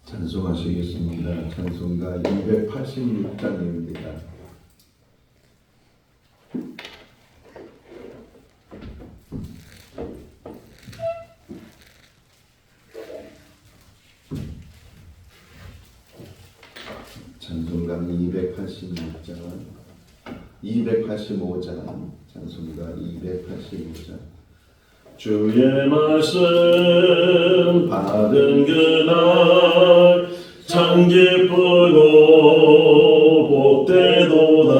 찬송하시겠습니다. 찬송가 286장입니다. 찬송가 285장, 찬송가 285장. 주의 말씀 받은 그날 참 기쁘고 복되도다.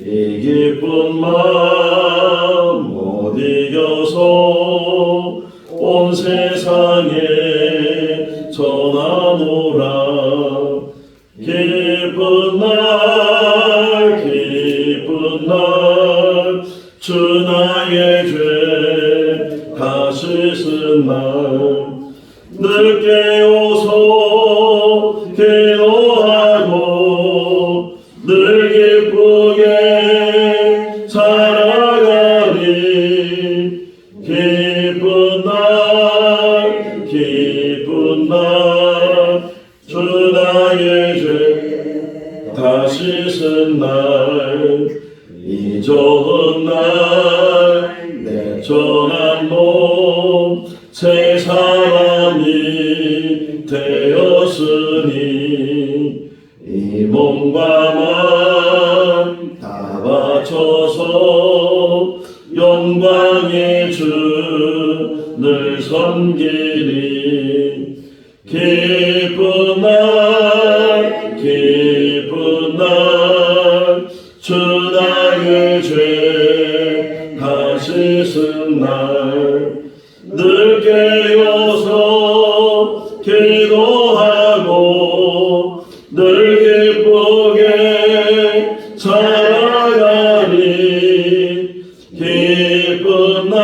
이 기쁜 마음 못 이겨서 온 세상에 전하노라. 기쁜 날 주 나의 죄 다 씻은 날 늘 깨어서 기도하고 늘 기쁘게 살아가리. 기쁜 날 주 나의 죄 다 씻은 날 이 좋은 날 내 전한 몸 새 사람이 되었으니 이 몸과 마음 다 바쳐서 영광의 주를 섬기리. 기쁜 날 주 나의 죄 다 씻은 날 늘 깨어서 기도하고 늘 기쁘게 살아가리. 기쁜 날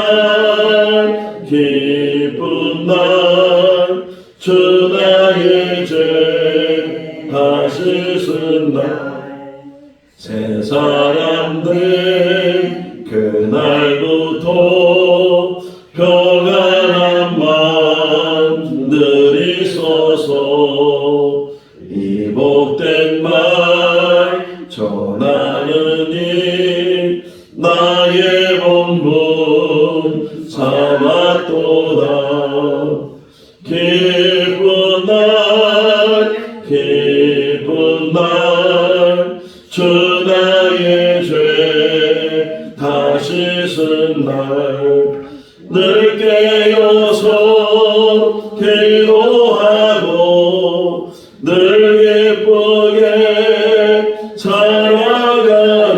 주 나의 죄 다 씻은 날 새 사람들 그날부터 평안한 마음들 있어서 이 복된 말 전하느니 나의 본분 삼았도다. 기쁜 날 주 나의 죄 다 씻은 날 늘 깨어서 기도하고 늘 기쁘게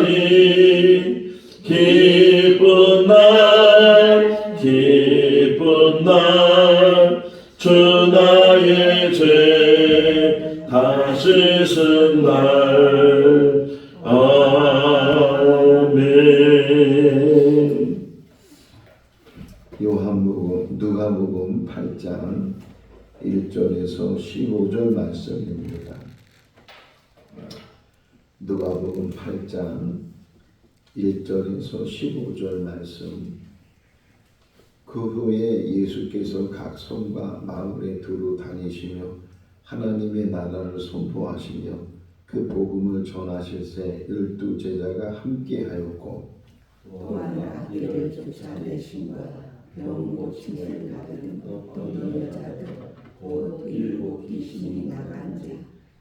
살아가리. 기쁜 날 주 나의 죄 다 씻은 날. 아멘. 누가복음 8장 1절에서 15절 말씀입니다. 누가복음 8장 1절에서 15절 말씀. 그 후에 예수께서 각 성과 마을에 두루 다니시며 하나님의 나라를 선포하시며 그 복음을 전하실새 12 제자가 함께하였고 또한 아기를 쫓아내신과 병 고침을 받은 어떤 여자들 곧 7 귀신이 나간 자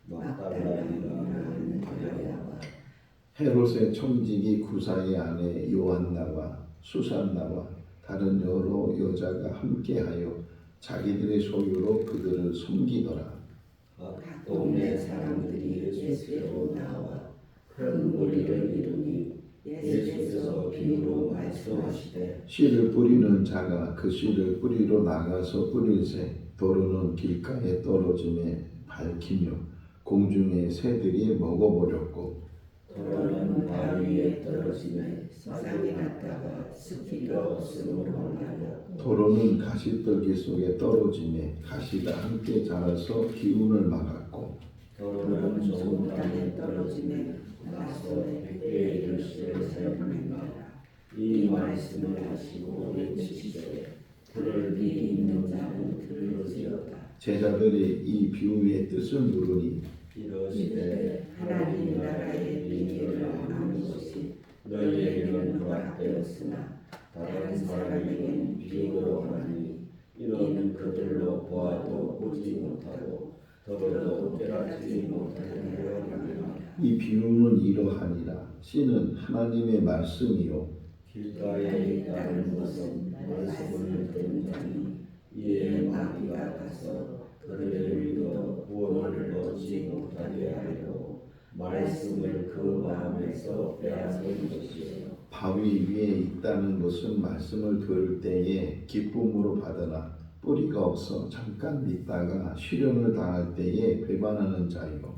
막달라라는 마리아와 헤롯의 청지기 구사의 아내 요한나와 수산나와 다른 여러 여자가 함께하여 자기들의 소유로 그들을 섬기더라. 각 동네 사람들이 예수께로 나와 큰 무리를 이루니 예수께서 비유로 말씀하시되 씨를 뿌리는 자가 그 씨를 뿌리러 나가서 뿌릴새 도로는 길가에 떨어짐에 밝히며 공중의 새들이 먹어버렸고 도로는 발 위에 떨어지며 세상에 갔다가 습기가 없음으로 말렸고 도로는 가시떨기 속에 떨어짐에 가시가 함께 자라서 기운을 막았고 도로는 좋은 땅에 떨어지며 나서 100배의 결실을 세우느니라. 이 말씀을 하시고 외치시되 들을 귀 있는 자는 들을지어다. 제자들이 이 비유의 뜻을 물으니 이르시되 하나님 나라의 비밀을 아는 것이 너희에게는 허락되었으나 다른 사람에게는 비유로 하니 이는 그들로 보아도 보지 못하고 더러도 깨닫지 못하게 하리라. 이 비유는 이러하니라. 씨는 하나님의 말씀이요 길가에 있다는 것은 말씀을 듣는 자니 이에 마귀가 가서 그들을 믿어 구원을 얻지 못하게 하려고 말씀을 그 마음에서 빼앗은 것이요. 바위 위에 있다는 것은 말씀을 들을 때에 기쁨으로 받으나 뿌리가 없어 잠깐 믿다가 시련을 당할 때에 배반하는 자요.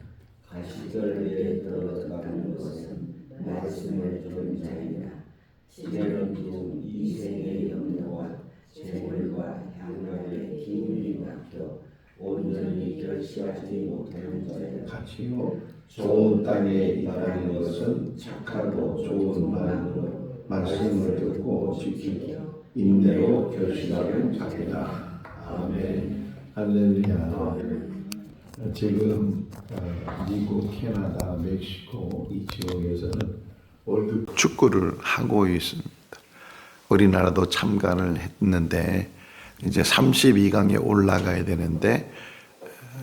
가시떨기에 들어가는 것은 말씀을 들은 자이나 시련 중 이생의 염려와 재물과 향락에 기운이 막혀 온전히 결시하지 못하는 자요. 같이요. 좋은 땅에 있다는 것은 착하고 좋은 마음으로 말씀을 듣고 지키고 인내로 결실하는 자이다. 아멘. 할렐루야. 지금 미국, 캐나다, 멕시코 이 지역에서는 월드 축구를 하고 있습니다. 우리나라도 참가를 했는데 이제 32강에 올라가야 되는데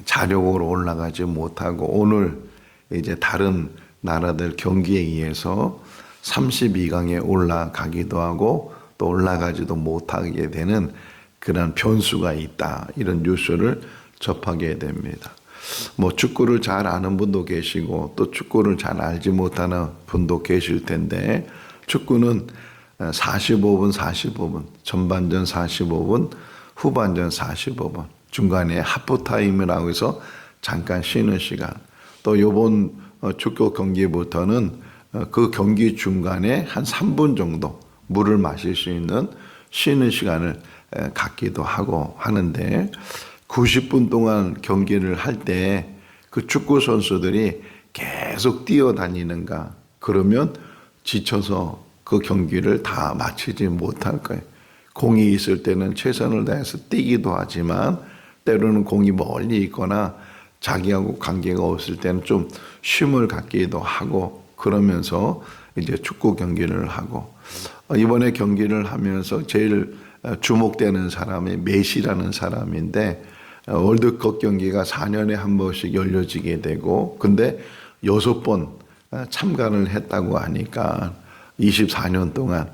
자력으로 올라가지 못하고 오늘 이제 다른 나라들 경기에 의해서 32강에 올라가기도 하고 또 올라가지도 못하게 되는 그런 변수가 있다. 이런 뉴스를 접하게 됩니다. 뭐 축구를 잘 아는 분도 계시고 또 축구를 잘 알지 못하는 분도 계실 텐데 축구는 45분, 전반전 45분, 후반전 45분, 중간에 하프타임이라고 해서 잠깐 쉬는 시간. 또 이번 축구 경기부터는 그 경기 중간에 한 3분 정도 물을 마실 수 있는 쉬는 시간을 갖기도 하고 하는데 90분 동안 경기를 할 때 그 축구 선수들이 계속 뛰어다니는가 그러면 지쳐서 그 경기를 다 마치지 못할 거예요. 공이 있을 때는 최선을 다해서 뛰기도 하지만 때로는 공이 멀리 있거나 자기하고 관계가 없을 때는 좀 쉼을 갖기도 하고 그러면서 이제 축구 경기를 하고 이번에 경기를 하면서 제일 주목되는 사람이 메시라는 사람인데 월드컵 경기가 4년에 한 번씩 열려지게 되고 근데 6번 참가를 했다고 하니까 24년 동안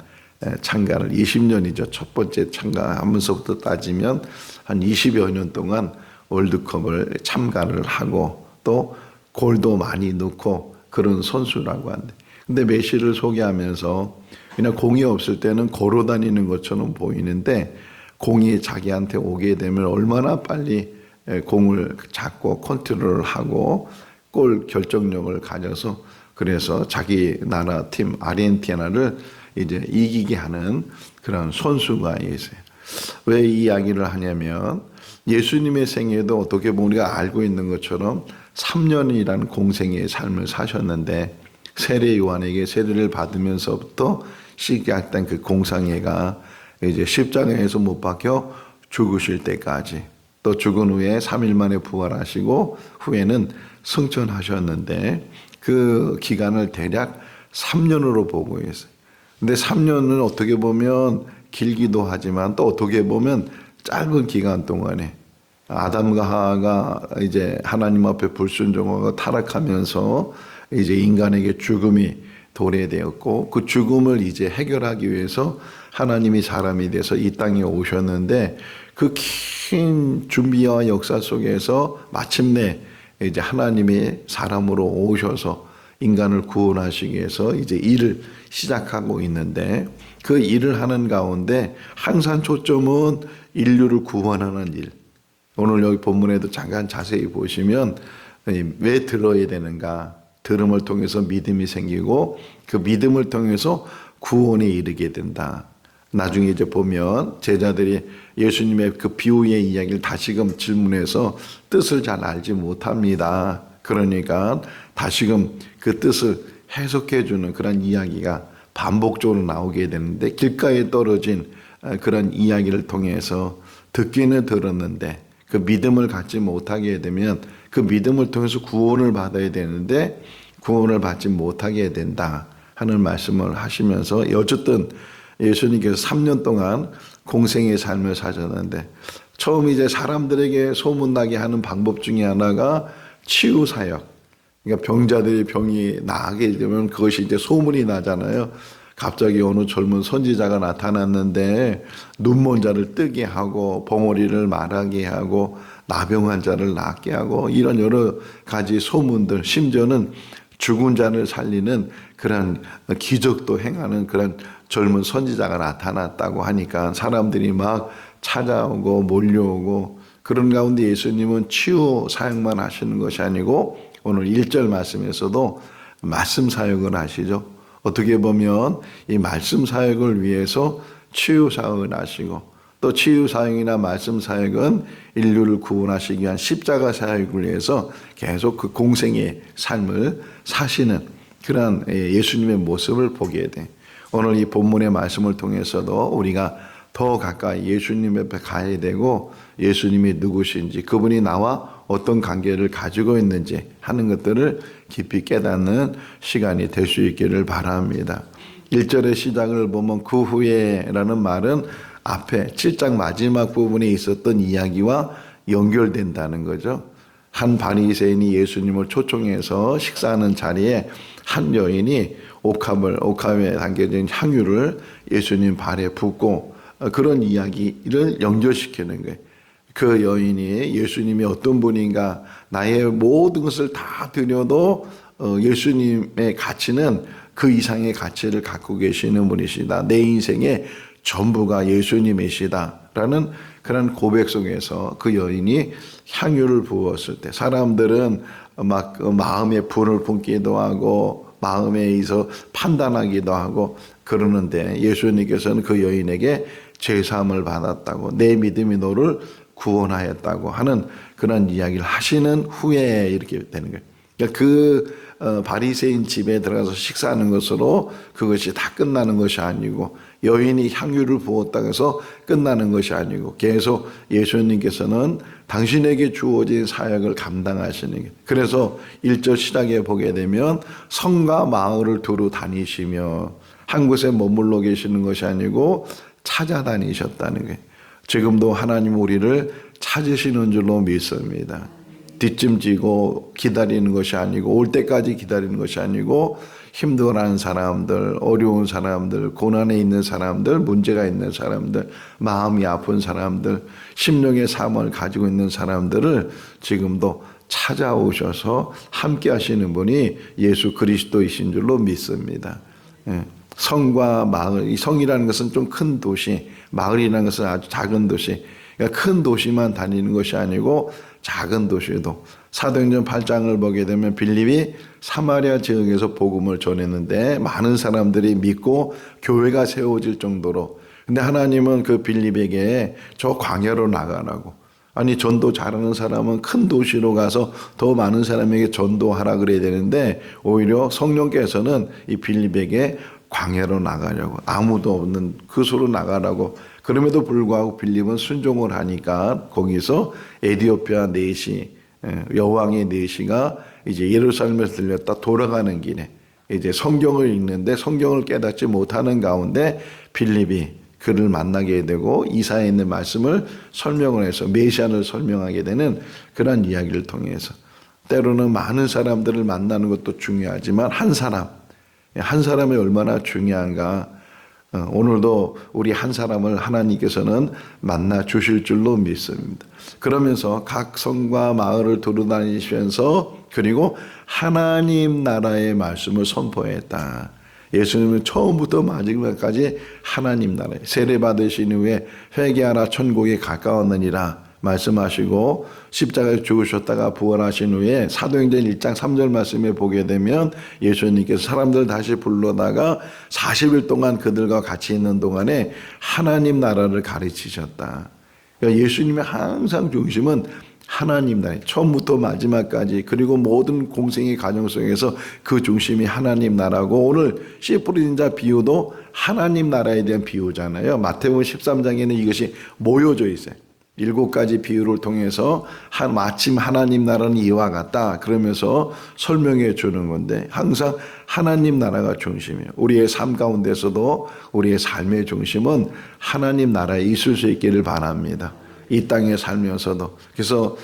참가를 20년이죠. 첫 번째 참가하면서부터 따지면 한 20여 년 동안 월드컵을 참가를 하고 또 골도 많이 넣고 그런 선수라고 한대. 근데 메시를 소개하면서 그냥 공이 없을 때는 걸어 다니는 것처럼 보이는데 공이 자기한테 오게 되면 얼마나 빨리 공을 잡고 컨트롤을 하고 골 결정력을 가져서 그래서 자기 나라 팀 아르헨티나를 이제 이기게 하는 그런 선수가 있어요. 왜 이 이야기를 하냐면 예수님의 생애도 어떻게 보면 우리가 알고 있는 것처럼 3년이라는 공생의 삶을 사셨는데 세례 요한에게 세례를 받으면서부터 시작된 그 공생애가 이제 십자가에서 못 박혀 죽으실 때까지 또 죽은 후에 3일 만에 부활하시고 후에는 승천하셨는데 그 기간을 대략 3년으로 보고 있어요. 근데 3년은 어떻게 보면 길기도 하지만 또 어떻게 보면 짧은 기간 동안에 아담과 하와가 이제 하나님 앞에 불순종하고 타락하면서 이제 인간에게 죽음이 도래되었고 그 죽음을 이제 해결하기 위해서 하나님이 사람이 돼서 이 땅에 오셨는데 그 긴 준비와 역사 속에서 마침내 이제 하나님이 사람으로 오셔서 인간을 구원하시기 위해서 이제 일을 시작하고 있는데 그 일을 하는 가운데 항상 초점은 인류를 구원하는 일. 오늘 여기 본문에도 잠깐 자세히 보시면 왜 들어야 되는가? 들음을 통해서 믿음이 생기고 그 믿음을 통해서 구원에 이르게 된다. 나중에 이제 보면 제자들이 예수님의 그 비유의 이야기를 다시금 질문해서 뜻을 잘 알지 못합니다. 그러니까 다시금 그 뜻을 해석해 주는 그런 이야기가 반복적으로 나오게 되는데 길가에 떨어진 그런 이야기를 통해서 듣기는 들었는데 그 믿음을 갖지 못하게 되면 그 믿음을 통해서 구원을 받아야 되는데 구원을 받지 못하게 된다 하는 말씀을 하시면서 어쨌든 예수님께서 3년 동안 공생의 삶을 사셨는데 처음 이제 사람들에게 소문나게 하는 방법 중에 하나가 치유 사역. 그러니까 병자들이 병이 나게 되면 그것이 이제 소문이 나잖아요. 갑자기 어느 젊은 선지자가 나타났는데 눈먼 자를 뜨게 하고 벙어리를 말하게 하고 나병 환자를 낫게 하고 이런 여러 가지 소문들, 심지어는 죽은 자를 살리는 그런 기적도 행하는 그런 젊은 선지자가 나타났다고 하니까 사람들이 막 찾아오고 몰려오고 그런 가운데 예수님은 치유 사역만 하시는 것이 아니고 오늘 1절 말씀에서도 말씀 사역을 하시죠. 어떻게 보면 이 말씀 사역을 위해서 치유 사역을 하시고 또 치유 사역이나 말씀 사역은 인류를 구원하시기 위한 십자가 사역을 위해서 계속 그 공생의 삶을 사시는 그런 예수님의 모습을 보게 돼. 오늘 이 본문의 말씀을 통해서도 우리가 더 가까이 예수님 앞에 가야 되고 예수님이 누구신지 그분이 나와 어떤 관계를 가지고 있는지 하는 것들을 깊이 깨닫는 시간이 될 수 있기를 바랍니다. 1절의 시작을 보면 그 후에라는 말은 앞에 7장 마지막 부분에 있었던 이야기와 연결된다는 거죠. 한 바리새인이 예수님을 초청해서 식사하는 자리에 한 여인이 옥합에 담겨진 향유를 예수님 발에 붓고 그런 이야기를 연결시키는 거예요. 그 여인이 예수님이 어떤 분인가 나의 모든 것을 다 드려도 예수님의 가치는 그 이상의 가치를 갖고 계시는 분이시다. 내 인생의 전부가 예수님이시다 라는 그런 고백 속에서 그 여인이 향유를 부었을 때 사람들은 막 마음에 불을 품기도 하고 마음에 의해서 판단하기도 하고 그러는데 예수님께서는 그 여인에게 죄사함을 받았다고 내 믿음이 너를 구원하였다고 하는 그런 이야기를 하시는 후에 이렇게 되는 거예요. 그러니까 그 바리새인 집에 들어가서 식사하는 것으로 그것이 다 끝나는 것이 아니고 여인이 향유를 부었다고 해서 끝나는 것이 아니고 계속 예수님께서는 당신에게 주어진 사역을 감당하시는 거예요. 그래서 1절 시작에 보게 되면 성과 마을을 두루 다니시며 한 곳에 머물러 계시는 것이 아니고 찾아다니셨다는 거예요. 지금도 하나님 우리를 찾으시는 줄로 믿습니다. 뒷짐지고 기다리는 것이 아니고 올 때까지 기다리는 것이 아니고 힘들어하는 사람들, 어려운 사람들, 고난에 있는 사람들, 문제가 있는 사람들, 마음이 아픈 사람들, 심령의 삶을 가지고 있는 사람들을 지금도 찾아오셔서 함께 하시는 분이 예수 그리스도이신 줄로 믿습니다. 성과 마을, 이 성이라는 것은 좀 큰 도시, 마을이라는 것은 아주 작은 도시, 그러니까 큰 도시만 다니는 것이 아니고 작은 도시도 사도행전 8장을 보게 되면 빌립이 사마리아 지역에서 복음을 전했는데 많은 사람들이 믿고 교회가 세워질 정도로 근데 하나님은 그 빌립에게 저 광야로 나가라고 아니 전도 잘하는 사람은 큰 도시로 가서 더 많은 사람에게 전도하라 그래야 되는데 오히려 성령께서는 이 빌립에게 광야로 나가려고 아무도 없는 그소로 나가라고 그럼에도 불구하고 빌립은 순종을 하니까 거기서 에디오피아 내시 여왕의 내시가 이제 예루살렘에서 들렸다 돌아가는 길에 이제 성경을 읽는데 성경을 깨닫지 못하는 가운데 빌립이 그를 만나게 되고 이사야에 있는 말씀을 설명을 해서 메시아를 설명하게 되는 그런 이야기를 통해서 때로는 많은 사람들을 만나는 것도 중요하지만 한 사람이 얼마나 중요한가. 오늘도 우리 한 사람을 하나님께서는 만나 주실 줄로 믿습니다. 그러면서 각 성과 마을을 두루다니시면서 그리고 하나님 나라의 말씀을 선포했다. 예수님은 처음부터 마지막까지 하나님 나라에 세례받으신 후에 회개하라 천국에 가까웠느니라 말씀하시고 십자가에 죽으셨다가 부활하신 후에 사도행전 1장 3절 말씀에 보게 되면 예수님께서 사람들 다시 불러다가 40일 동안 그들과 같이 있는 동안에 하나님 나라를 가르치셨다. 그러니까 예수님의 항상 중심은 하나님 나라 처음부터 마지막까지 그리고 모든 공생의 과정 속에서 그 중심이 하나님 나라고 오늘 씨 뿌리는 자 비유도 하나님 나라에 대한 비유잖아요. 마태복음 13장에는 이것이 모여져 있어요. 7가지 비유를 통해서 마침 하나님 나라는 이와 같다 그러면서 설명해 주는 건데 항상 하나님 나라가 중심이에요. 우리의 삶 가운데서도 우리의 삶의 중심은 하나님 나라에 있을 수 있기를 바랍니다. 이 땅에 살면서도. 그래서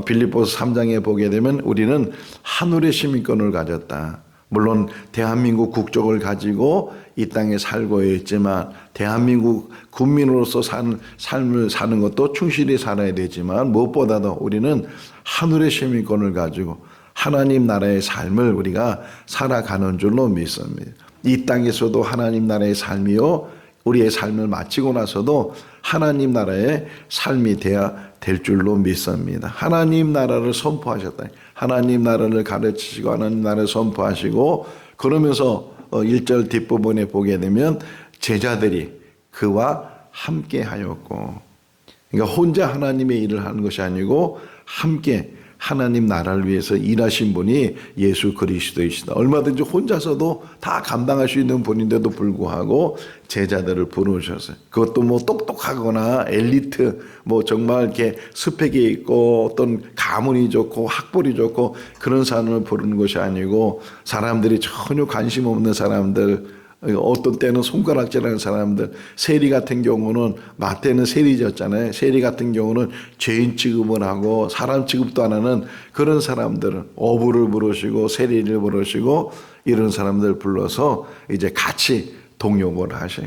빌립보서 3장에 보게 되면 우리는 하늘의 시민권을 가졌다. 물론 대한민국 국적을 가지고 이 땅에 살고 있지만 대한민국 국민으로서 삶을 사는 것도 충실히 살아야 되지만 무엇보다도 우리는 하늘의 시민권을 가지고 하나님 나라의 삶을 우리가 살아가는 줄로 믿습니다. 이 땅에서도 하나님 나라의 삶이요 우리의 삶을 마치고 나서도 하나님 나라의 삶이 돼야 될 줄로 믿습니다. 하나님 나라를 선포하셨다. 하나님 나라를 가르치시고 하나님 나라를 선포하시고 그러면서 1절 뒷부분에 보게 되면 제자들이 그와 함께 하였고, 그러니까 혼자 하나님의 일을 하는 것이 아니고 함께 하나님 나라를 위해서 일하신 분이 예수 그리스도이시다. 얼마든지 혼자서도 다 감당할 수 있는 분인데도 불구하고 제자들을 부르셨어요. 그것도 뭐 똑똑하거나 엘리트, 뭐 정말 이렇게 스펙이 있고 어떤 가문이 좋고 학벌이 좋고 그런 사람을 부르는 것이 아니고 사람들이 전혀 관심 없는 사람들, 어떤 때는 손가락질하는 사람들, 세리 같은 경우는 마태는 세리졌잖아요. 세리 같은 경우는 죄인 취급을 하고 사람 취급도 안 하는 그런 사람들은 어부를 부르시고 세리를 부르시고 이런 사람들 불러서 이제 같이 동역을 하셔.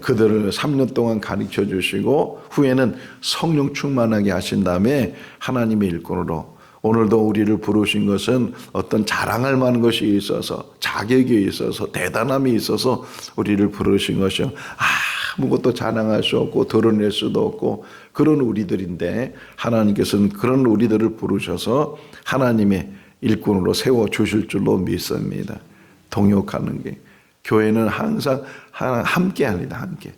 그들을 3년 동안 가르쳐 주시고 후에는 성령 충만하게 하신 다음에 하나님의 일꾼으로 오늘도 우리를 부르신 것은 어떤 자랑할 만한 것이 있어서 자격이 있어서 대단함이 있어서 우리를 부르신 것이요 아무것도 자랑할 수 없고 드러낼 수도 없고 그런 우리들인데 하나님께서는 그런 우리들을 부르셔서 하나님의 일꾼으로 세워주실 줄로 믿습니다. 동역하는 게 교회는 항상 함께 합니다. 함께.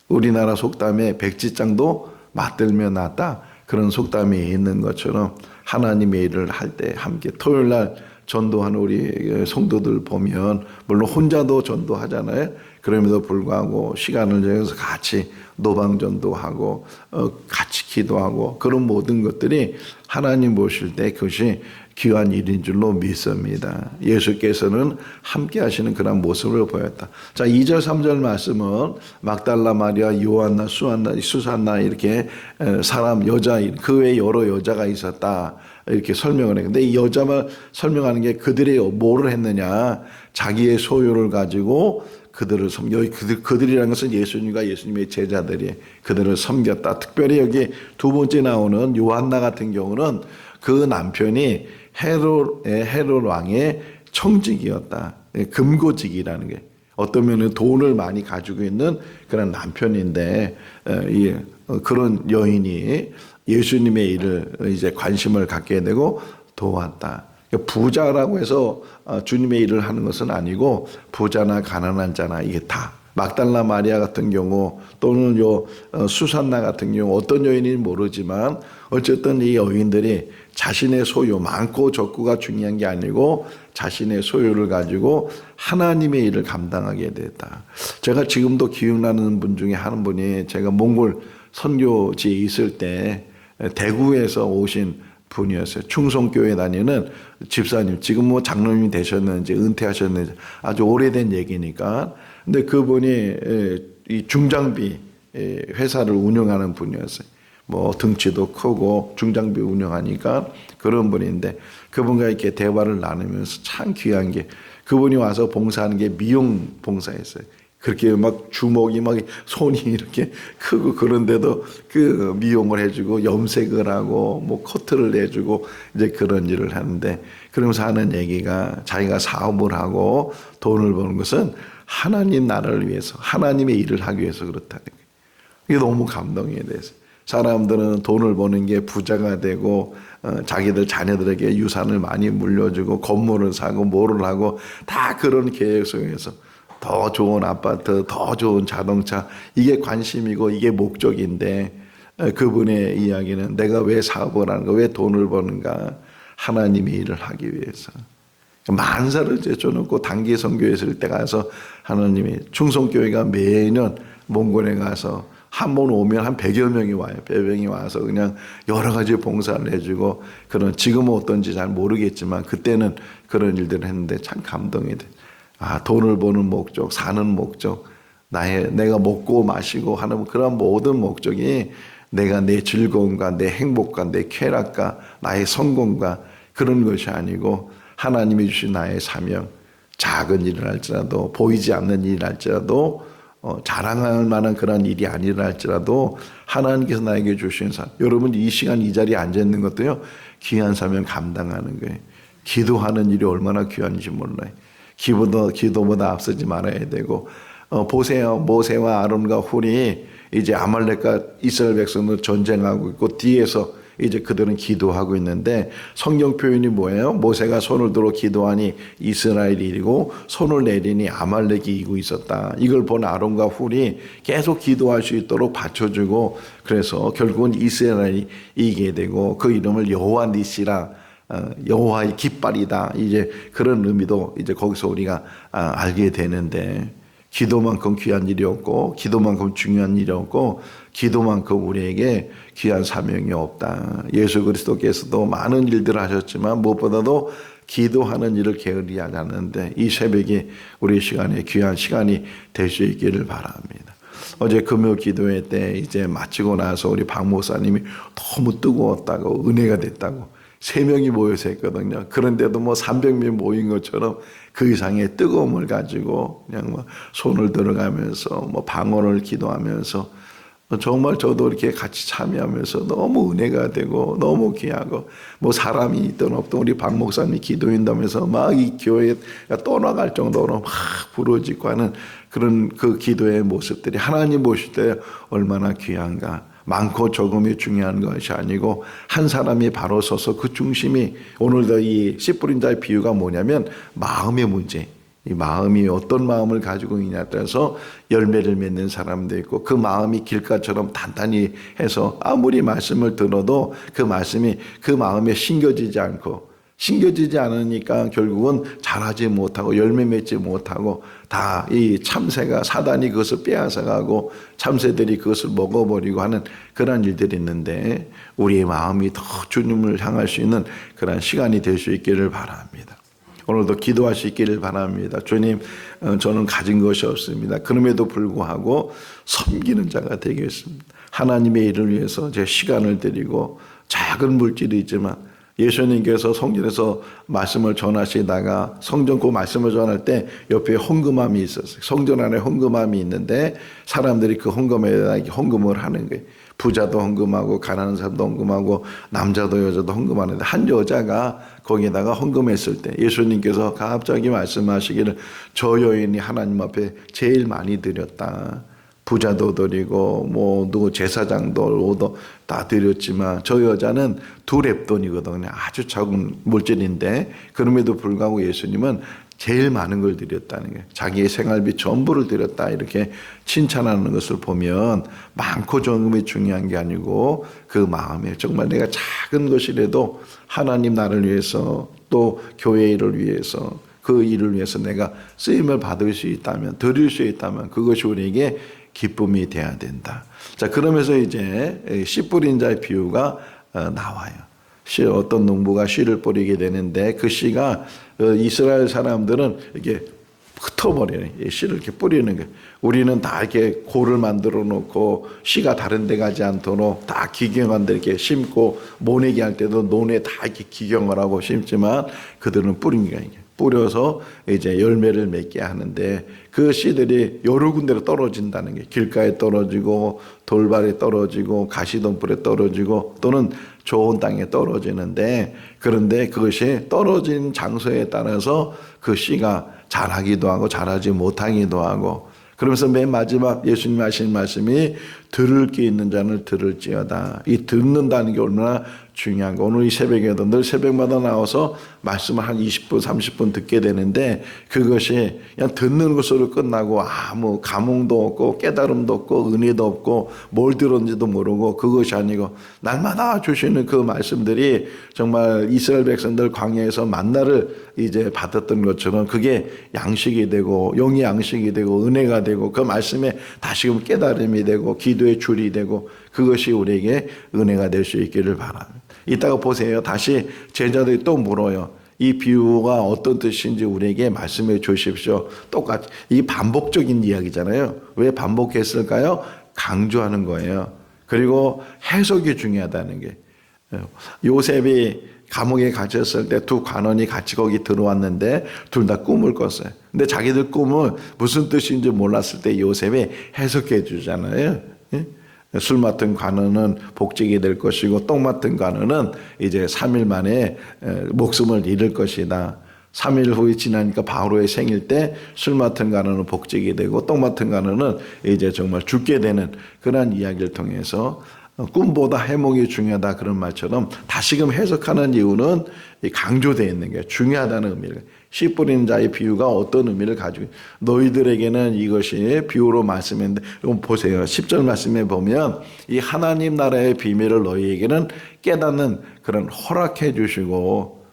우리나라 속담에 백지장도 맞들며 낫다 그런 속담이 있는 것처럼 하나님의 일을 할 때 함께 토요일 날 전도하는 우리 성도들 보면 물론 혼자도 전도하잖아요. 그럼에도 불구하고 시간을 정해서 같이 노방 전도하고 같이 기도하고 그런 모든 것들이 하나님 보실 때 그것이 귀한 일인 줄로 믿습니다. 예수께서는 함께 하시는 그런 모습을 보였다. 자, 2절 3절 말씀은 막달라 마리아, 요한나, 수산나 이렇게 사람 여자 그 외에 여러 여자가 있었다. 이렇게 설명을 해요. 근데 이 여자만 설명하는 게 그들이 뭐를 했느냐. 자기의 소유를 가지고 그들을 그들이라는 것은 예수님과 예수님의 제자들이 그들을 섬겼다. 특별히 여기 두 번째 나오는 요한나 같은 경우는 그 남편이 헤롯 왕의 청직이었다. 금고직이라는 게 어떤 면은 돈을 많이 가지고 있는 그런 남편인데 그런 여인이 예수님의 일을 이제 관심을 갖게 되고 도왔다. 부자라고 해서 주님의 일을 하는 것은 아니고 부자나 가난한 자나 이게 다 막달라 마리아 같은 경우 또는 수산나 같은 경우 어떤 여인인지 모르지만 어쨌든 이 여인들이 자신의 소유 많고 적고가 중요한 게 아니고 자신의 소유를 가지고 하나님의 일을 감당하게 됐다. 제가 지금도 기억나는 분 중에 한 분이 제가 몽골 선교지에 있을 때 대구에서 오신 분이었어요. 충성교회 다니는 집사님, 지금 뭐 장로님이 되셨는지 은퇴하셨는지 아주 오래된 얘기니까. 근데 그분이 이 중장비 회사를 운영하는 분이었어요. 뭐 등치도 크고 중장비 운영하니까 그런 분인데 그분과 이렇게 대화를 나누면서 참 귀한 게 그분이 와서 봉사하는 게 미용 봉사였어요. 그렇게 막 주먹이 막 손이 이렇게 크고 그런데도 그 미용을 해주고 염색을 하고 뭐 커트를 해주고 이제 그런 일을 하는데 그러면서 하는 얘기가 자기가 사업을 하고 돈을 버는 것은 하나님 나라를 위해서 하나님의 일을 하기 위해서 그렇다는 거예요. 이게 너무 감동이 돼서 사람들은 돈을 버는 게 부자가 되고 자기들 자녀들에게 유산을 많이 물려주고 건물을 사고 뭐를 하고 다 그런 계획 속에서 더 좋은 아파트, 더 좋은 자동차 이게 관심이고 이게 목적인데 그분의 이야기는 내가 왜 사업을 하는가 왜 돈을 버는가 하나님의 일을 하기 위해서 만사를 제쳐놓고 단기 선교했을 때 가서 하나님이 충성교회가 매년 몽골에 가서 한 번 오면 한 100여 명이 와요. 100여 명이 와서 그냥 여러 가지 봉사를 해주고 그런 지금은 어떤지 잘 모르겠지만 그때는 그런 일들을 했는데 참 감동이 돼. 아, 돈을 버는 목적, 사는 목적, 내가 먹고 마시고 하는 그런 모든 목적이 내가 내 즐거움과 내 행복과 내 쾌락과 나의 성공과 그런 것이 아니고 하나님이 주신 나의 사명, 작은 일을 할지라도 보이지 않는 일을 할지라도 자랑할 만한 그런 일이 아니라 할지라도 하나님께서 나에게 주신 사명. 여러분 이 시간 이 자리에 앉아 있는 것도요 귀한 사명 감당하는 거예요. 기도하는 일이 얼마나 귀한지 몰라요. 기도보다 앞서지 말아야 되고 보세요. 모세와 아론과 훌이 이제 아말렉과 이스라엘 백성들 전쟁하고 있고 뒤에서 이제 그들은 기도하고 있는데 성경 표현이 뭐예요? 모세가 손을 들어 기도하니 이스라엘이 이기고 손을 내리니 아말렉이 이기고 있었다. 이걸 본 아론과 훌이 계속 기도할 수 있도록 받쳐주고 그래서 결국은 이스라엘이 이기게 되고 그 이름을 여호와 니시라 여호와의 깃발이다. 이제 그런 의미도 이제 거기서 우리가 알게 되는데 기도만큼 귀한 일이 없고 기도만큼 중요한 일이 없고 기도만큼 우리에게 귀한 사명이 없다. 예수 그리스도께서도 많은 일들을 하셨지만 무엇보다도 기도하는 일을 게으리하지 않는데 이 새벽에 우리 시간에 귀한 시간이 될 수 있기를 바랍니다. 어제 금요 기도회 때 이제 마치고 나서 우리 박 목사님이 너무 뜨거웠다고 은혜가 됐다고 3명이 모여서 했거든요. 그런데도 뭐 300명 모인 것처럼 그 이상의 뜨거움을 가지고 그냥 뭐 손을 들어가면서 뭐 방언을 기도하면서 정말 저도 이렇게 같이 참여하면서 너무 은혜가 되고 너무 귀하고 뭐 사람이 있든 없든 우리 박 목사님이 기도한다면서 막 이 교회가 떠나갈 정도로 막 부러지고 하는 그런 그 기도의 모습들이 하나님 보실 때 얼마나 귀한가. 많고 적음이 중요한 것이 아니고 한 사람이 바로 서서 그 중심이 오늘도 이 씨 뿌린 자의 비유가 뭐냐면 마음의 문제. 이 마음이 어떤 마음을 가지고 있냐에 따라서 열매를 맺는 사람도 있고 그 마음이 길가처럼 단단히 해서 아무리 말씀을 들어도 그 말씀이 그 마음에 심겨지지 않으니까 결국은 자라지 못하고 열매 맺지 못하고 다 이 참새가 사단이 그것을 빼앗아가고 참새들이 그것을 먹어버리고 하는 그런 일들이 있는데 우리의 마음이 더 주님을 향할 수 있는 그런 시간이 될 수 있기를 바랍니다. 오늘도 기도할 수 있기를 바랍니다. 주님, 저는 가진 것이 없습니다. 그럼에도 불구하고 섬기는 자가 되겠습니다. 하나님의 일을 위해서 제 시간을 드리고 작은 물질이지만 예수님께서 성전에서 말씀을 전하시다가 성전 그 말씀을 전할 때 옆에 헌금함이 있었어요. 성전 안에 헌금함이 있는데 사람들이 그 헌금에다 헌금을 하는 거예요. 부자도 헌금하고 가난한 사람도 헌금하고 남자도 여자도 헌금하는데 한 여자가 거기에다가 헌금했을 때 예수님께서 갑자기 말씀하시기를 저 여인이 하나님 앞에 제일 많이 드렸다. 부자도 드리고 뭐 누구 제사장도 다 드렸지만 저 여자는 2렙돈이거든요. 아주 적은 물질인데 그럼에도 불구하고 예수님은 제일 많은 걸 드렸다는 거예요. 자기의 생활비 전부를 드렸다 이렇게 칭찬하는 것을 보면 많고 적음이 중요한 게 아니고 그 마음에 정말 내가 작은 것이라도 하나님 나를 위해서 또 교회 일을 위해서 그 일을 위해서 내가 쓰임을 받을 수 있다면 드릴 수 있다면 그것이 우리에게 기쁨이 돼야 된다. 자, 그러면서 이제 씨 뿌린 자의 비유가 나와요. 어떤 농부가 씨를 뿌리게 되는데 그 씨가 이스라엘 사람들은 이렇게 흩어버려요. 씨를 이렇게 뿌리는 거예요. 우리는 다 이렇게 골을 만들어 놓고 씨가 다른 데 가지 않도록 다 기경한 데 이렇게 심고 모내기 할 때도 논에 다 이렇게 기경을 하고 심지만 그들은 뿌린 거예요. 뿌려서 이제 열매를 맺게 하는데 그 씨들이 여러 군데로 떨어진다는 게 길가에 떨어지고 돌발에 떨어지고 가시덤불에 떨어지고 또는 좋은 땅에 떨어지는데 그런데 그것이 떨어진 장소에 따라서 그 씨가 자라기도 하고 자라지 못하기도 하고 그러면서 맨 마지막 예수님 하신 말씀이 들을 게 있는 자는 들을지어다. 이 듣는다는 게 얼마나 중요한 거. 오늘 이 새벽에도 늘 새벽마다 나와서 말씀을 한 20분, 30분 듣게 되는데 그것이 그냥 듣는 것으로 끝나고 아무 감흥도 없고 깨달음도 없고 은혜도 없고 뭘 들었는지도 모르고 그것이 아니고 날마다 주시는 그 말씀들이 정말 이스라엘 백성들 광야에서 만나를 이제 받았던 것처럼 그게 양식이 되고 영의 양식이 되고 은혜가 되고 그 말씀에 다시금 깨달음이 되고 기도의 줄이 되고 그것이 우리에게 은혜가 될 수 있기를 바랍니다. 이따가 보세요. 다시 제자들이 또 물어요. 이 비유가 어떤 뜻인지 우리에게 말씀해 주십시오. 똑같이 이 반복적인 이야기잖아요. 왜 반복했을까요? 강조하는 거예요. 그리고 해석이 중요하다는 게 요셉이 감옥에 갇혔을 때 두 관원이 같이 거기 들어왔는데 둘 다 꿈을 꿨어요. 근데 자기들 꿈을 무슨 뜻인지 몰랐을 때 요셉이 해석해 주잖아요. 술 맡은 관원은 복직이 될 것이고 똥 맡은 관원은 이제 3일 만에 목숨을 잃을 것이다. 3일 후에 지나니까 바로의 생일 때 술 맡은 관원은 복직이 되고 똥 맡은 관원은 이제 정말 죽게 되는 그런 이야기를 통해서 꿈보다 해몽이 중요하다 그런 말처럼 다시금 해석하는 이유는 강조되어 있는 게 중요하다는 의미를 씨 뿌리는 자의 비유가 어떤 의미를 가지고 너희들에게는 이것이 비유로 말씀했는데 보세요. 10절 말씀에 보면 이 하나님 나라의 비밀을 너희에게는 깨닫는 그런 허락해 주시고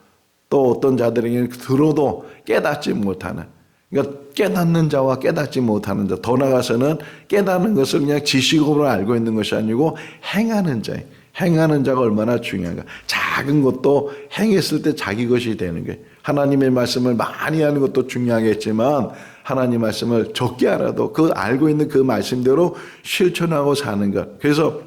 또 어떤 자들에게는 들어도 깨닫지 못하는 그러니까 깨닫는 자와 깨닫지 못하는 자 더 나아가서는 깨닫는 것을 그냥 지식으로 알고 있는 것이 아니고 행하는 자예요. 행하는 자가 얼마나 중요한가. 작은 것도 행했을 때 자기 것이 되는 거예요. 하나님의 말씀을 많이 하는 것도 중요하겠지만 하나님 말씀을 적게 알아도 그 알고 있는 그 말씀대로 실천하고 사는 것. 그래서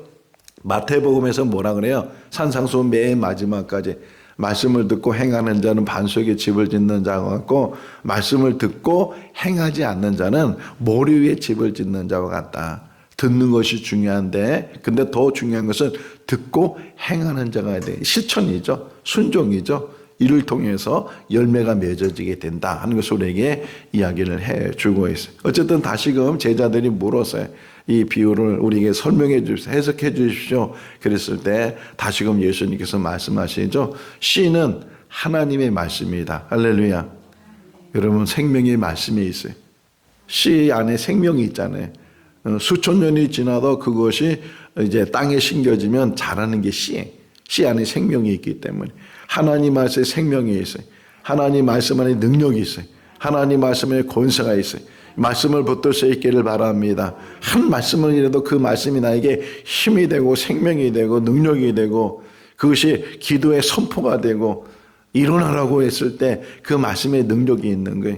마태복음에서 뭐라 그래요? 산상수훈 맨 마지막까지 말씀을 듣고 행하는 자는 반석에 집을 짓는 자와 같고 말씀을 듣고 행하지 않는 자는 모래 위에 집을 짓는 자와 같다. 듣는 것이 중요한데 근데 더 중요한 것은 듣고 행하는 자가 돼. 실천이죠. 순종이죠. 이를 통해서 열매가 맺어지게 된다 하는 것을 우리에게 이야기를 해주고 있어요. 어쨌든 다시금 제자들이 물었어요. 이 비유를 우리에게 설명해 주십시오. 해석해 주십시오. 그랬을 때 다시금 예수님께서 말씀하시죠. 씨는 하나님의 말씀이다. 할렐루야. 여러분 생명의 말씀이 있어요. 씨 안에 생명이 있잖아요. 수천 년이 지나도 그것이 이제 땅에 심겨지면 자라는 게 씨예요. 씨 안에 생명이 있기 때문에 하나님 말씀에 생명이 있어요. 하나님 말씀 안에 능력이 있어요. 하나님 말씀에 권세가 있어요. 말씀을 붙들 수 있기를 바랍니다. 한 말씀을이라도 그 말씀이 나에게 힘이 되고 생명이 되고 능력이 되고 그것이 기도의 선포가 되고 일어나라고 했을 때 그 말씀에 능력이 있는 거예요.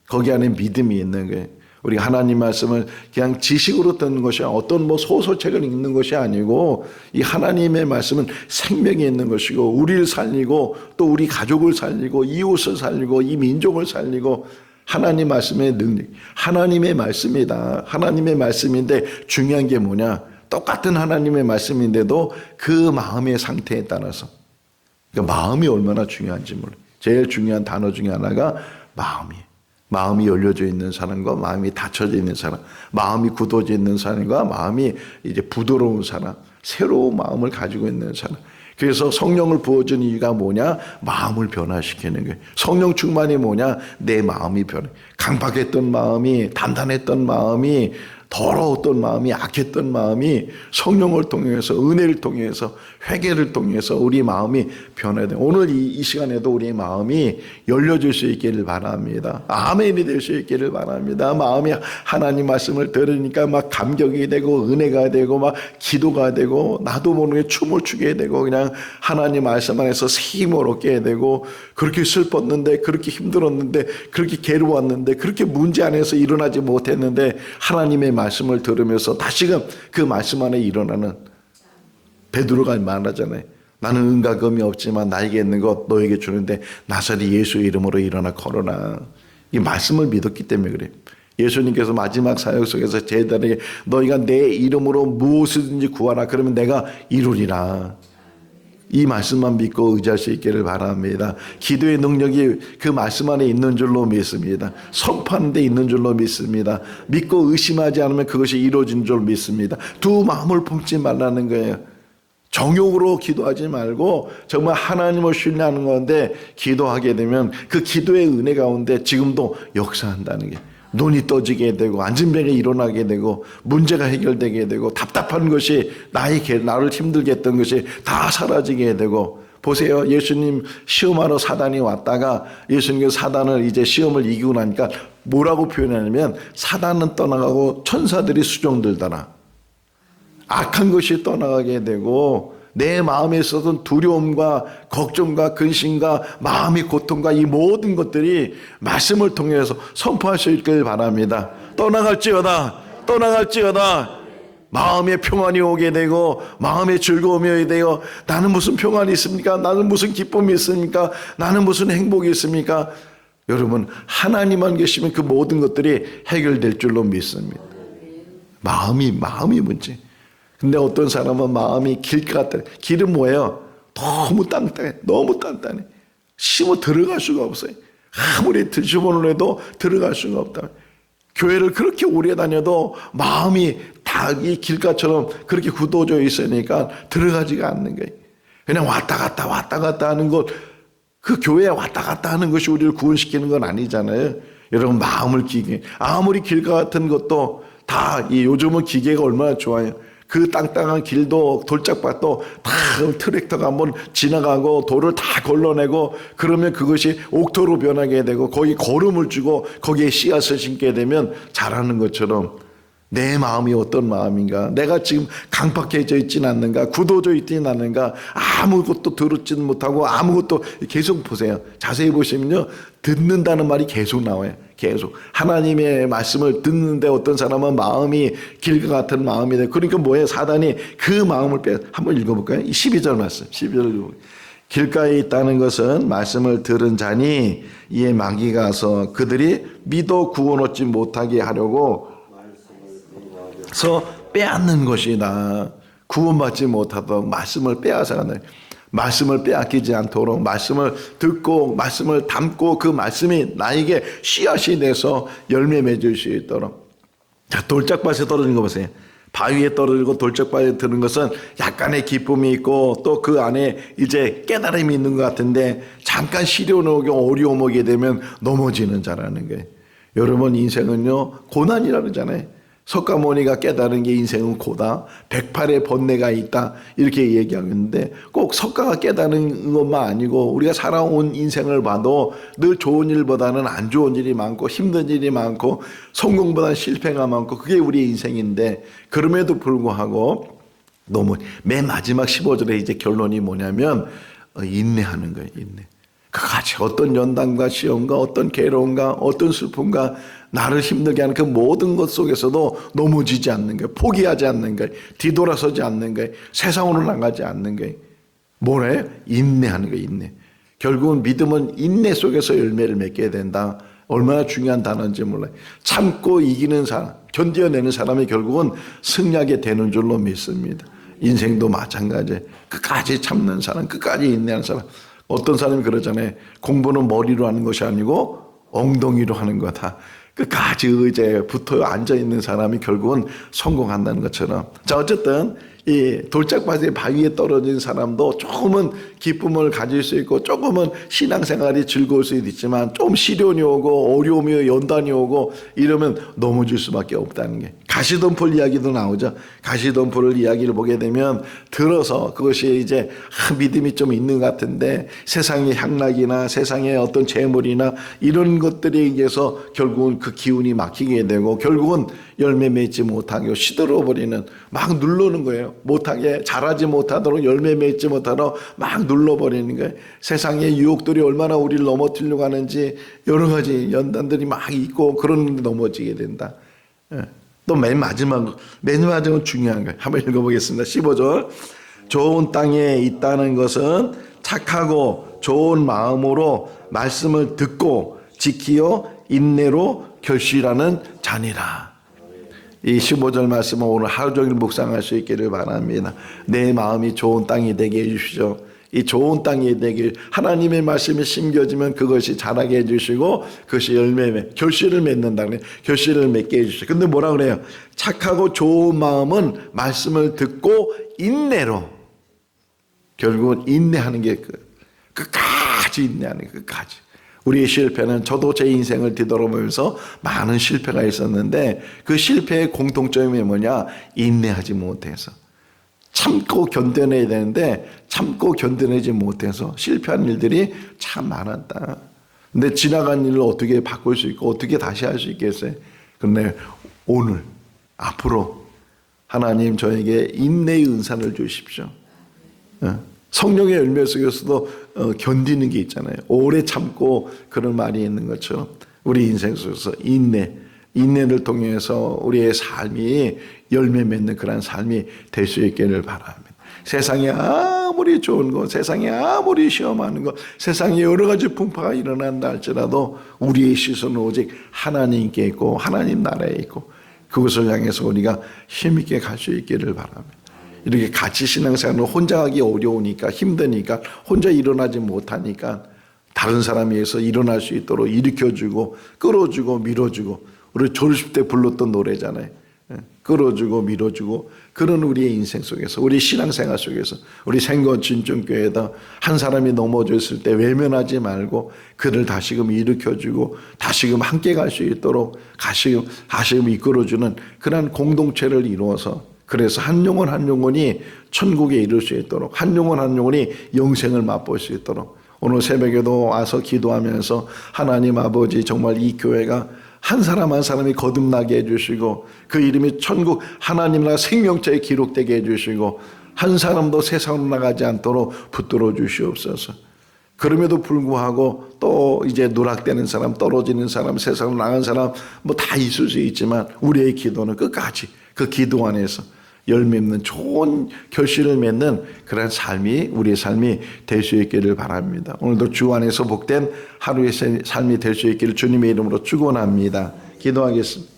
거기 안에 믿음이 있는 거예요. 우리가 하나님 말씀을 그냥 지식으로 듣는 것이 어떤 뭐 소설책을 읽는 것이 아니고 이 하나님의 말씀은 생명이 있는 것이고 우리를 살리고 또 우리 가족을 살리고 이웃을 살리고 이 민족을 살리고 하나님 말씀의 능력, 하나님의 말씀이다. 하나님의 말씀인데 중요한 게 뭐냐? 똑같은 하나님의 말씀인데도 그 마음의 상태에 따라서 그러니까 마음이 얼마나 중요한지 몰라요. 제일 중요한 단어 중에 하나가 마음이에요. 마음이 열려져 있는 사람과 마음이 닫혀져 있는 사람, 마음이 굳어져 있는 사람과 마음이 이제 부드러운 사람, 새로운 마음을 가지고 있는 사람. 그래서 성령을 부어준 이유가 뭐냐? 마음을 변화시키는 거예요. 성령 충만이 뭐냐? 내 마음이 변해. 강박했던 마음이, 단단했던 마음이, 더러웠던 마음이, 악했던 마음이 성령을 통해서, 은혜를 통해서, 회개를 통해서 우리 마음이 변해야 돼요. 오늘 이 시간에도 우리의 마음이 열려질 수 있기를 바랍니다. 아멘이 될 수 있기를 바랍니다. 마음이 하나님 말씀을 들으니까 막 감격이 되고 은혜가 되고 막 기도가 되고 나도 모르게 춤을 추게 되고 그냥 하나님 말씀 안에서 새 힘을 얻게 되고 그렇게 슬펐는데 그렇게 힘들었는데 그렇게 괴로웠는데 그렇게 문제 안에서 일어나지 못했는데 하나님의 말씀을 들으면서 다시금 그 말씀 안에 일어나는 베드로가 말하잖아요. 나는 은과 금이 없지만 나에게 있는 것 너에게 주는데 나사렛 예수 이름으로 일어나 걸어라. 이 말씀을 믿었기 때문에 그래요. 예수님께서 마지막 사역 속에서 제자들에게 너희가 내 이름으로 무엇이든지 구하라 그러면 내가 이루리라. 이 말씀만 믿고 의지할 수 있기를 바랍니다. 기도의 능력이 그 말씀 안에 있는 줄로 믿습니다. 선포하는 데 있는 줄로 믿습니다. 믿고 의심하지 않으면 그것이 이루어진 줄 믿습니다. 두 마음을 품지 말라는 거예요. 정욕으로 기도하지 말고 정말 하나님을 신뢰하는 건데 기도하게 되면 그 기도의 은혜 가운데 지금도 역사한다는 게 눈이 떠지게 되고 안진병이 일어나게 되고 문제가 해결되게 되고 답답한 것이 나를 힘들게 했던 것이 다 사라지게 되고 보세요. 예수님 시험하러 사단이 왔다가 예수님께서 사단을 이제 시험을 이기고 나니까 뭐라고 표현하냐면 사단은 떠나가고 천사들이 수종들더라. 악한 것이 떠나가게 되고 내 마음에 있었던 두려움과 걱정과 근심과 마음의 고통과 이 모든 것들이 말씀을 통해서 선포할 수 있길 바랍니다. 떠나갈지어다. 마음의 평안이 오게 되고 마음의 즐거움이 오게 되고 나는 무슨 평안이 있습니까? 나는 무슨 기쁨이 있습니까? 나는 무슨 행복이 있습니까? 여러분 하나님만 계시면 그 모든 것들이 해결될 줄로 믿습니다. 마음이 문제. 근데 어떤 사람은 마음이 길 같아. 길은 뭐예요? 너무 단단해. 심어 들어갈 수가 없어요. 아무리 드시보는 해도 들어갈 수가 없다. 교회를 그렇게 오래 다녀도 마음이 다 이 길가처럼 그렇게 굳어져 있으니까 들어가지가 않는 거예요. 그냥 왔다 갔다 하는 것, 그 교회에 왔다 갔다 하는 것이 우리를 구원시키는 건 아니잖아요. 여러분 마음을 아무리 길가 같은 것도 다 요즘은 기계가 얼마나 좋아요. 그 땅땅한 길도 돌짝밭도 다 트랙터가 한번 지나가고 돌을 다 걸러내고 그러면 그것이 옥토로 변하게 되고 거기 거름을 주고 거기에 씨앗을 심게 되면 자라는 것처럼 내 마음이 어떤 마음인가, 내가 지금 강박해져 있지는 않는가, 굳어져 있지는 않는가, 아무것도 들었지는 못하고 아무것도 계속 보세요. 자세히 보시면요 듣는다는 말이 계속 나와요. 계속 하나님의 말씀을 듣는데 어떤 사람은 마음이 길과 같은 마음이 돼. 그러니까 뭐예요? 사단이 그 마음을 한번 읽어볼까요? 12절 말씀 12절 읽어볼까요? 길가에 있다는 것은 말씀을 들은 자니 이에 마귀가 와서 그들이 믿어 구원 얻지 못하게 하려고 빼앗는 것이다. 구원받지 못하도록 말씀을 빼앗아가는, 말씀을 빼앗기지 않도록 말씀을 듣고 말씀을 담고 그 말씀이 나에게 씨앗이 돼서 열매 맺을 수 있도록. 자, 돌짝밭에 떨어진 거 보세요. 바위에 떨어지고 돌짝밭에 드는 것은 약간의 기쁨이 있고 또 그 안에 이제 깨달음이 있는 것 같은데 잠깐 시련이 오고 어려움 오게 되면 넘어지는 자라는 거예요. 여러분 인생은요 고난이라 그러잖아요. 석가모니가 깨달은 게 인생은 고다. 108의 번뇌가 있다. 이렇게 얘기하는데 꼭 석가가 깨달은 것만 아니고 우리가 살아온 인생을 봐도 늘 좋은 일보다는 안 좋은 일이 많고 힘든 일이 많고 성공보다는 실패가 많고 그게 우리의 인생인데 그럼에도 불구하고 너무 맨 마지막 15절에 이제 결론이 뭐냐면 인내하는 거예요. 인내. 그같이 어떤 연단과 시험과 어떤 괴로움과 어떤 슬픔과 나를 힘들게 하는 그 모든 것 속에서도 넘어지지 않는 거예요. 포기하지 않는 거예요. 뒤돌아서지 않는 거예요. 세상으로 나가지 않는 거예요. 뭐래요? 인내하는 거예요. 인내. 결국은 믿음은 인내 속에서 열매를 맺게 된다. 얼마나 중요한 단어인지 몰라요. 참고 이기는 사람, 견뎌내는 사람이 결국은 승리하게 되는 줄로 믿습니다. 인생도 마찬가지예요. 끝까지 참는 사람, 끝까지 인내하는 사람. 어떤 사람이 그러잖아요. 공부는 머리로 하는 것이 아니고 엉덩이로 하는 거다. 끝까지 의자에 붙어 앉아있는 사람이 결국은 성공한다는 것처럼. 자, 어쨌든 이 돌짝밭의 바위에 떨어진 사람도 조금은 기쁨을 가질 수 있고 조금은 신앙생활이 즐거울 수 있지만 좀 시련이 오고 어려움이 연단이 오고 이러면 넘어질 수밖에 없다는 게. 가시덤불 이야기도 나오죠. 가시덤불을 이야기를 보게 되면 들어서 그것이 이제 믿음이 좀 있는 것 같은데 세상의 향락이나 세상의 어떤 재물이나 이런 것들에 의해서 결국은 그 기운이 막히게 되고 결국은 열매 맺지 못하게 시들어버리는, 막 누르는 거예요. 못하게, 잘하지 못하도록, 열매 맺지 못하도록 막 눌러버리는 거예요. 세상의 유혹들이 얼마나 우리를 넘어뜨리려고 하는지 여러 가지 연단들이 막 있고 그런 데 넘어지게 된다. 또 맨 마지막은 중요한 거예요. 한번 읽어보겠습니다. 15절. 좋은 땅에 있다는 것은 착하고 좋은 마음으로 말씀을 듣고 지키어 인내로 결실하는 자니라. 이 15절 말씀은 오늘 하루 종일 묵상할 수 있기를 바랍니다. 내 마음이 좋은 땅이 되게 해주시죠. 이 좋은 땅이 되길, 하나님의 말씀이 심겨지면 그것이 자라게 해주시고 그것이 결실을 맺는다 그래요. 결실을 맺게 해주시죠. 근데 뭐라 그래요? 착하고 좋은 마음은 말씀을 듣고 인내로. 결국은 인내하는 게 끝까지 인내하는 게 끝까지. 우리의 실패는 저도 제 인생을 뒤돌아보면서 많은 실패가 있었는데 그 실패의 공통점이 뭐냐? 인내하지 못해서. 참고 견뎌내야 되는데 참고 견뎌내지 못해서 실패한 일들이 참 많았다. 근데 지나간 일을 어떻게 바꿀 수 있고 어떻게 다시 할 수 있겠어요? 그런데 오늘 앞으로 하나님 저에게 인내의 은사를 주십시오. 성령의 열매 속에서도 견디는 게 있잖아요. 오래 참고 그런 말이 있는 것처럼 우리 인생 속에서 인내를 통해서 우리의 삶이 열매 맺는 그런 삶이 될 수 있기를 바랍니다. 세상에 아무리 좋은 것, 세상에 아무리 시험하는 것, 세상에 여러 가지 풍파가 일어난다 할지라도 우리의 시선은 오직 하나님께 있고 하나님 나라에 있고 그것을 향해서 우리가 힘있게 갈 수 있기를 바랍니다. 이렇게 같이 신앙생활을 혼자 하기 어려우니까 힘드니까 혼자 일어나지 못하니까 다른 사람에 의해서 일어날 수 있도록 일으켜주고 끌어주고 밀어주고 우리 졸업 때 불렀던 노래잖아요. 끌어주고 밀어주고 그런 우리의 인생 속에서 우리 신앙생활 속에서 우리 생건 진정교회에다 한 사람이 넘어졌을 때 외면하지 말고 그를 다시금 일으켜주고 다시금 함께 갈 수 있도록 다시금 이끌어주는 그런 공동체를 이루어서 그래서 한 영혼이 천국에 이룰 수 있도록 한 영혼이 영생을 맛볼 수 있도록 오늘 새벽에도 와서 기도하면서 하나님 아버지 정말 이 교회가 한 사람 한 사람이 거듭나게 해주시고 그 이름이 천국 하나님 나라 생명체에 기록되게 해주시고 한 사람도 세상으로 나가지 않도록 붙들어 주시옵소서. 그럼에도 불구하고 또 이제 누락되는 사람, 떨어지는 사람, 세상으로 나간 사람 뭐 다 있을 수 있지만 우리의 기도는 끝까지 그 기도 안에서 열매 맺는 좋은 결실을 맺는 그런 삶이 우리의 삶이 될 수 있기를 바랍니다. 오늘도 주 안에서 복된 하루의 삶이 될 수 있기를 주님의 이름으로 축원합니다. 기도하겠습니다.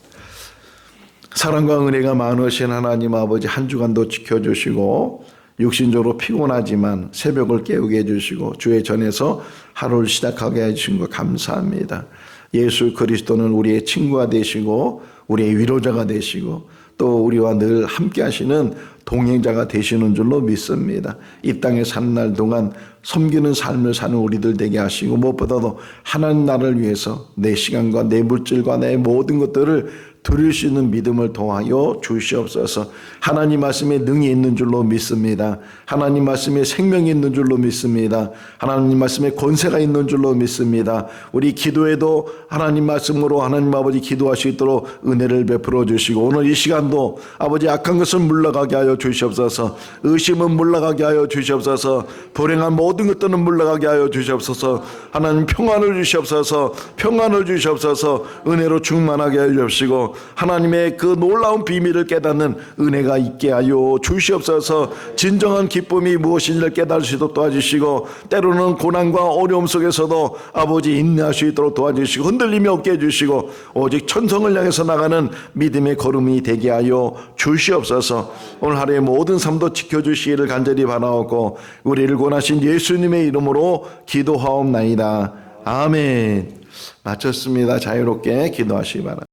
사랑과 은혜가 많으신 하나님 아버지 한 주간도 지켜주시고 육신적으로 피곤하지만 새벽을 깨우게 해주시고 주의 전에서 하루를 시작하게 해주신 것 감사합니다. 예수 그리스도는 우리의 친구가 되시고 우리의 위로자가 되시고 또 우리와 늘 함께 하시는 동행자가 되시는 줄로 믿습니다. 이 땅에 사는 날 동안 섬기는 삶을 사는 우리들 되게 하시고 무엇보다도 하나님 나라를 위해서 내 시간과 내 물질과 내 모든 것들을 드릴 수 있는 믿음을 더하여 주시옵소서. 하나님 말씀에 능이 있는 줄로 믿습니다. 하나님 말씀에 생명이 있는 줄로 믿습니다. 하나님 말씀에 권세가 있는 줄로 믿습니다. 우리 기도에도 하나님 말씀으로 하나님 아버지 기도할 수 있도록 은혜를 베풀어 주시고 오늘 이 시간도 아버지 악한 것을 물러가게 하여 주시옵소서. 의심은 물러가게 하여 주시옵소서. 불행한 모든 것들은 물러가게 하여 주시옵소서. 하나님 평안을 주시옵소서. 평안을 주시옵소서. 은혜로 충만하게 하여 주시고 하나님의 그 놀라운 비밀을 깨닫는 은혜가 있게 하여 주시옵소서. 진정한 기쁨이 무엇인지를 깨달을 수 있도록 도와주시고 때로는 고난과 어려움 속에서도 아버지 인내할 수 있도록 도와주시고 흔들림이 없게 해주시고 오직 천성을 향해서 나가는 믿음의 걸음이 되게 하여 주시옵소서. 오늘 하루의 모든 삶도 지켜주시기를 간절히 바라옵고 우리를 권하신 예수님의 이름으로 기도하옵나이다. 아멘. 마쳤습니다. 자유롭게 기도하시기 바랍니다.